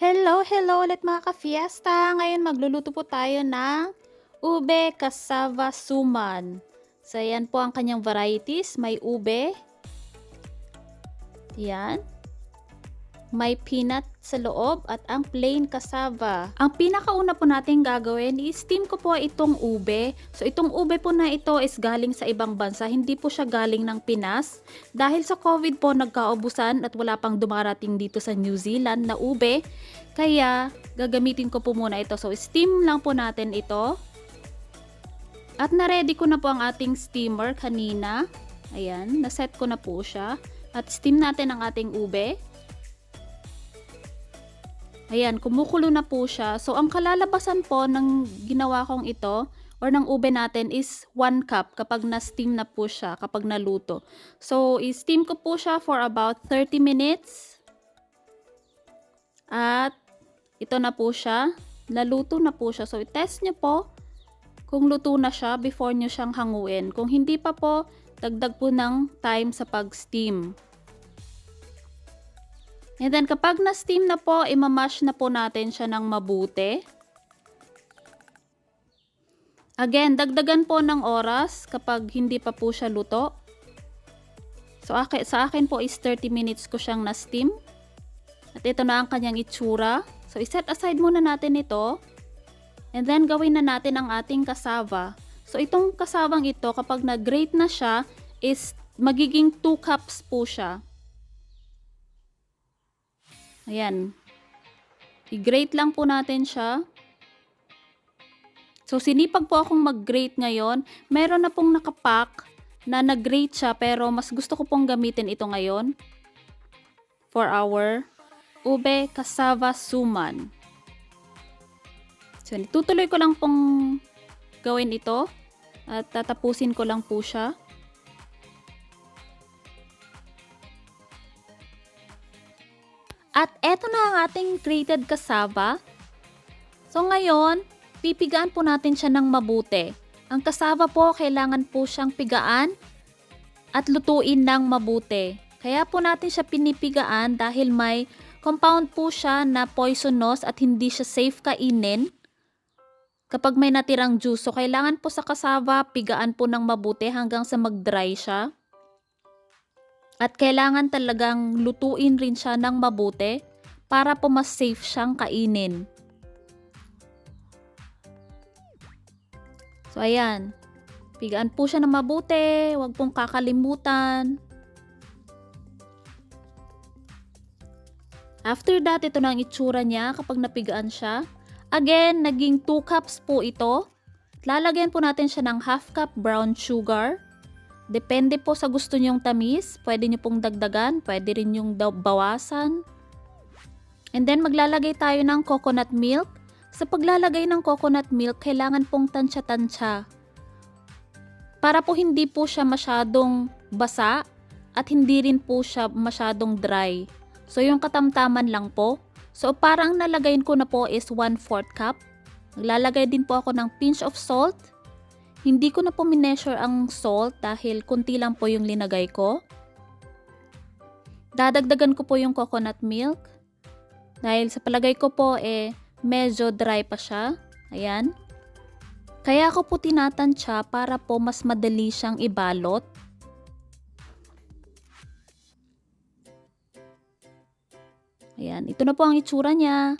Hello ulit mga ka-fiesta. Ngayon magluluto po tayo ng ube, cassava, suman. So, yan po ang kanyang varieties. May ube. Yan. May peanut sa loob at ang plain cassava. Ang pinakauna po natin gagawin, i-steam ko po itong ube. So itong ube po na ito is galing sa ibang bansa, hindi po siya galing ng Pinas. Dahil sa COVID po nagkaubusan at wala pang dumarating dito sa New Zealand na ube. Kaya gagamitin ko po muna ito. So steam lang po natin ito. At na-ready ko na po ang ating steamer kanina. Ayan, na-set ko na po siya. At steam natin ang ating ube. Ayan, kumukulo na po siya. So, ang kalalabasan po ng ginawa kong ito or ng ube natin is 1 cup kapag na-steam na po siya, kapag naluto. So, i-steam ko po siya for about 30 minutes. At ito na po siya. Naluto na po siya. So, i-test nyo po kung luto na siya before nyo siyang hanguin. Kung hindi pa po, dagdag po ng time sa pag-steam. And then kapag na-steam na po, imamash na po natin siya ng mabuti. Again, dagdagan po ng oras kapag hindi pa po siya luto. So sa akin po is 30 minutes ko siyang na-steam. At ito na ang kanyang itsura. So iset aside muna natin ito. And then gawin na natin ang ating cassava. So itong cassavang ito, kapag na-grate na siya, is magiging 2 cups po siya. Ayan. I-grate lang po natin siya. So, sinipag po akong mag-grate ngayon. Meron na pong nakapack na nag-grate siya pero mas gusto ko pong gamitin ito ngayon. For our ube, cassava, suman. So, tutuloy ko lang pong gawin ito. At tatapusin ko lang po siya. At eto na ang ating grated cassava. So ngayon, pipigaan po natin siya ng mabuti. Ang cassava po, kailangan po siyang pigaan at lutuin ng mabuti. Kaya po natin siya pinipigaan dahil may compound po siya na poisonous at hindi siya safe kainin kapag may natirang juice. So kailangan po sa cassava, pigaan po ng mabuti hanggang sa mag-dry siya. At kailangan talagang lutuin rin siya ng mabuti para po mas safe siyang kainin. So ayan, pigaan po siya ng mabuti, huwag pong kakalimutan. After that, ito na ang itsura niya kapag napigaan siya. Again, naging 2 cups po ito. Lalagyan po natin siya ng half cup brown sugar. Depende po sa gusto nyong tamis. Pwede nyo pong dagdagan. Pwede rin yung bawasan. And then maglalagay tayo ng coconut milk. Sa paglalagay ng coconut milk, kailangan pong tansya-tansya. Para po hindi po siya masyadong basa at hindi rin po siya masyadong dry. So yung katamtaman lang po. So parang nalagay ko na po is 1/4 cup. Maglalagay din po ako ng pinch of salt. Hindi ko na po mineasure ang salt dahil kunti lang po yung linagay ko. Dadagdagan ko po yung coconut milk. Dahil sa palagay ko po medyo dry pa siya. Ayan. Kaya ako po tinatansya para po mas madali siyang ibalot. Ayan. Ito na po ang itsura niya.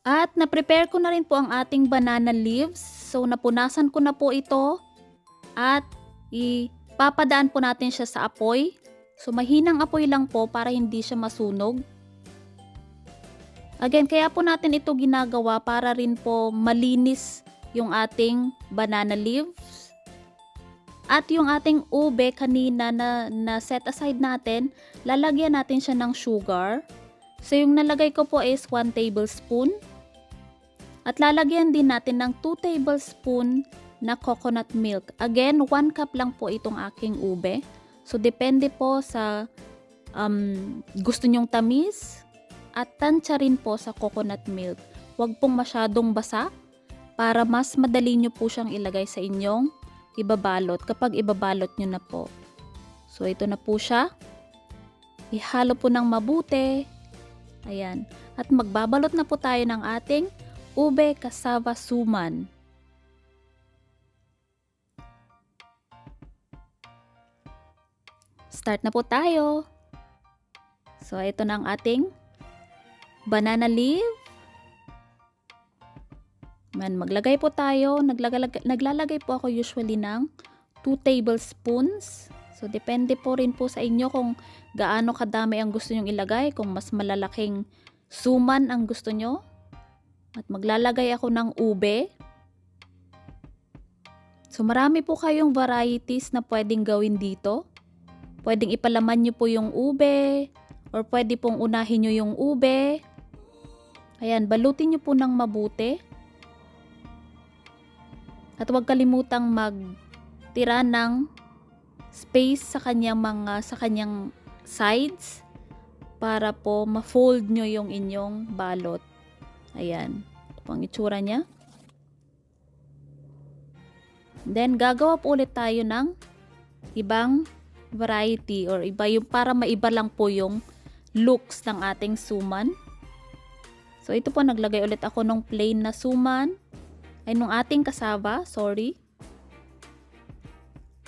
At na-prepare ko na rin po ang ating banana leaves. So, napunasan ko na po ito at ipapadaan po natin siya sa apoy. So, mahinang apoy lang po para hindi siya masunog. Again, kaya po natin ito ginagawa para rin po malinis yung ating banana leaves. At yung ating ube kanina na set aside natin, lalagyan natin siya ng sugar. So, yung nalagay ko po is 1 tablespoon. At lalagyan din natin ng 2 tablespoon na coconut milk. Again, 1 cup lang po itong aking ube. So, depende po sa gusto nyong tamis at tansya rin po sa coconut milk. Huwag pong masyadong basa para mas madali nyo po siyang ilagay sa inyong ibabalot kapag ibabalot nyo na po. So, ito na po siya. Ihalo po ng mabuti. Ayan. At magbabalot na po tayo ng ating ube, cassava, suman. Start na po tayo. So, ito na ang ating banana leaf. Maglagay po tayo. Naglalagay po ako usually ng 2 tablespoons. So, depende po rin po sa inyo kung gaano kadami ang gusto nyong ilagay. Kung mas malalaking suman ang gusto nyo. At maglalagay ako ng ube. So, marami po kayong varieties na pwedeng gawin dito. Pwedeng ipalaman nyo po yung ube. Or pwede pong unahin nyo yung ube. Ayan, balutin nyo po ng mabuti. At huwag kalimutang magtira ng space sa kanyang sides para po ma-fold nyo yung inyong balot. Ayan, ito po ang itsura niya. Then gagawa po ulit tayo ng ibang variety or iba yung para maiba lang po yung looks ng ating suman. So ito po, naglagay ulit ako ng plain na suman. Ay nung ating cassava, sorry.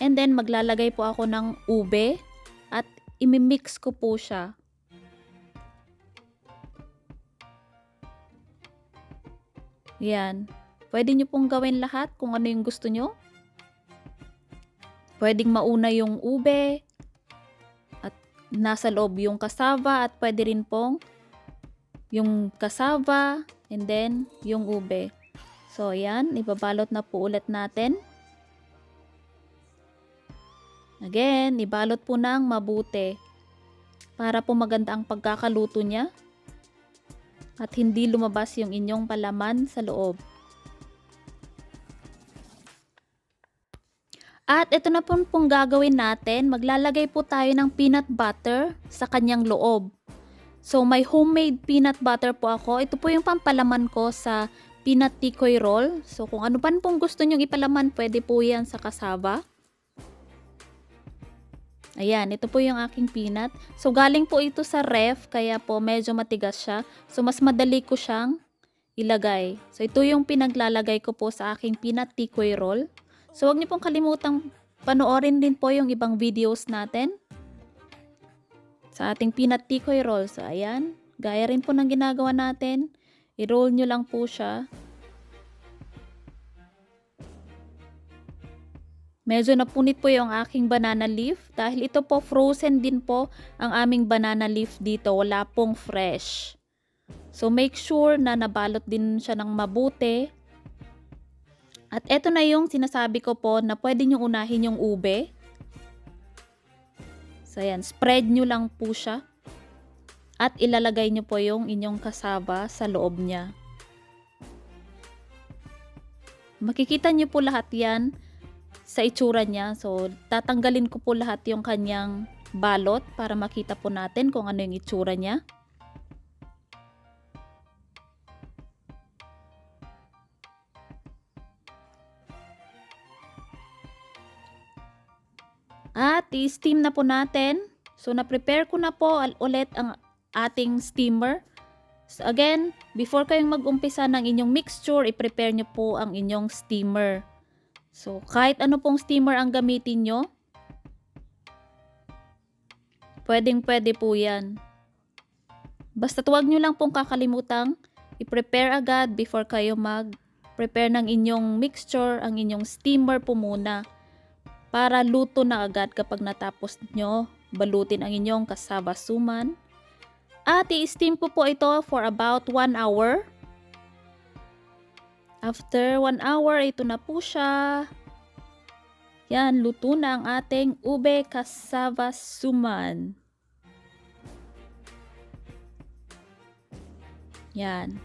And then maglalagay po ako ng ube at imimix ko po siya. Yan. Pwede nyo pong gawin lahat kung ano yung gusto nyo. Pwedeng mauna yung ube at nasa loob yung cassava at pwede rin pong yung cassava and then yung ube. So, yan. Ibabalot na po ulit natin. Again, ibalot po ng mabuti para po maganda ang pagkakaluto niya at hindi lumabas yung inyong palaman sa loob. At ito na pong gagawin natin. Maglalagay po tayo ng peanut butter sa kanyang loob. So, may homemade peanut butter po ako. Ito po yung pampalaman ko sa peanut tikoy roll. So, kung ano pa pong gusto nyong ipalaman, pwede po yan sa cassava. Ayan, ito po yung aking peanut. So, galing po ito sa ref, kaya po medyo matigas siya. So, mas madali ko siyang ilagay. So, ito yung pinaglalagay ko po sa aking peanut tikoy roll. So, huwag niyo pong kalimutang panoorin din po yung ibang videos natin sa ating peanut tikoy roll. So, ayan. Gaya rin po ng ginagawa natin. I-roll nyo lang po siya. Medyo napunit po yung aking banana leaf. Dahil ito po, frozen din po ang aming banana leaf dito. Wala pong fresh. So, make sure na nabalot din siya ng mabuti. At eto na yung sinasabi ko po na pwede nyo unahin yung ube. So, ayan. Spread nyo lang po siya. At ilalagay nyo po yung inyong cassava sa loob niya. Makikita nyo po lahat yan sa itsura niya. So, tatanggalin ko po lahat yung kanyang balot para makita po natin kung ano yung itsura niya. At i-steam na po natin. So, na-prepare ko na po ulit ang ating steamer. So, again, before kayong mag-umpisa ng inyong mixture, i-prepare nyo po ang inyong steamer. So, kahit ano pong steamer ang gamitin nyo, pwedeng-pwede po yan. Basta huwag nyo lang pong kakalimutang i-prepare agad before kayo mag-prepare ng inyong mixture, ang inyong steamer po muna. Para luto na agad kapag natapos nyo balutin ang inyong cassava suman. At i-steam ko po ito for about 1 hour. After 1 hour, ito na po siya. Yan, luto na ang ating ube cassava suman. Yan.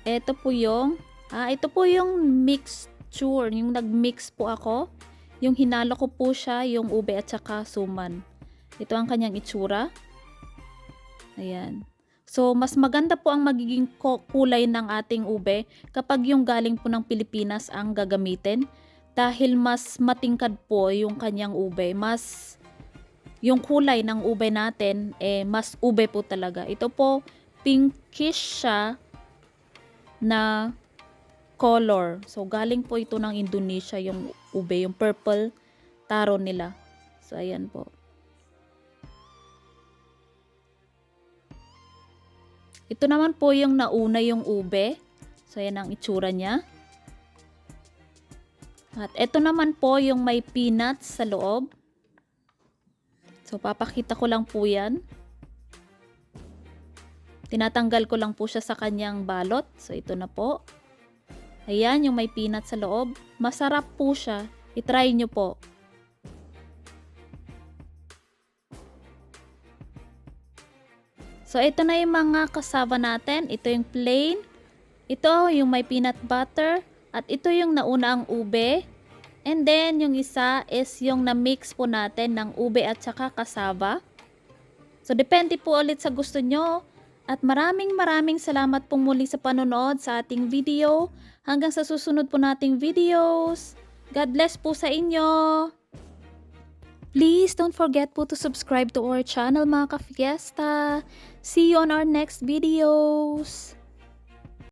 Ito po yung mixture, yung nag-mix po ako. Yung hinalo ko po siya, yung ube at saka suman. Ito ang kanyang itsura. Ayan. So, mas maganda po ang magiging kulay ng ating ube kapag yung galing po ng Pilipinas ang gagamitin. Dahil mas matingkad po yung kanyang ube. Mas yung kulay ng ube natin, mas ube po talaga. Ito po, pinkish siya na color. So, galing po ito ng Indonesia, yung ube, yung purple taro nila. So, ayan po. Ito naman po yung nauna yung ube. So, ayan ang itsura niya. At ito naman po yung may peanuts sa loob. So, papakita ko lang po yan. Tinatanggal ko lang po siya sa kanyang balot. So, ito na po. Ayan, yung may peanuts sa loob. Masarap po siya. I-try nyo po. So, ito na yung mga cassava natin. Ito yung plain. Ito yung may peanut butter. At ito yung nauna ang ube. And then, yung isa is yung na-mix po natin ng ube at saka cassava. So, depende po ulit sa gusto nyo. At maraming salamat pong muli sa panonood sa ating video. Hanggang sa susunod po nating videos. God bless po sa inyo. Please don't forget po to subscribe to our channel mga ka-fiesta. See you on our next videos.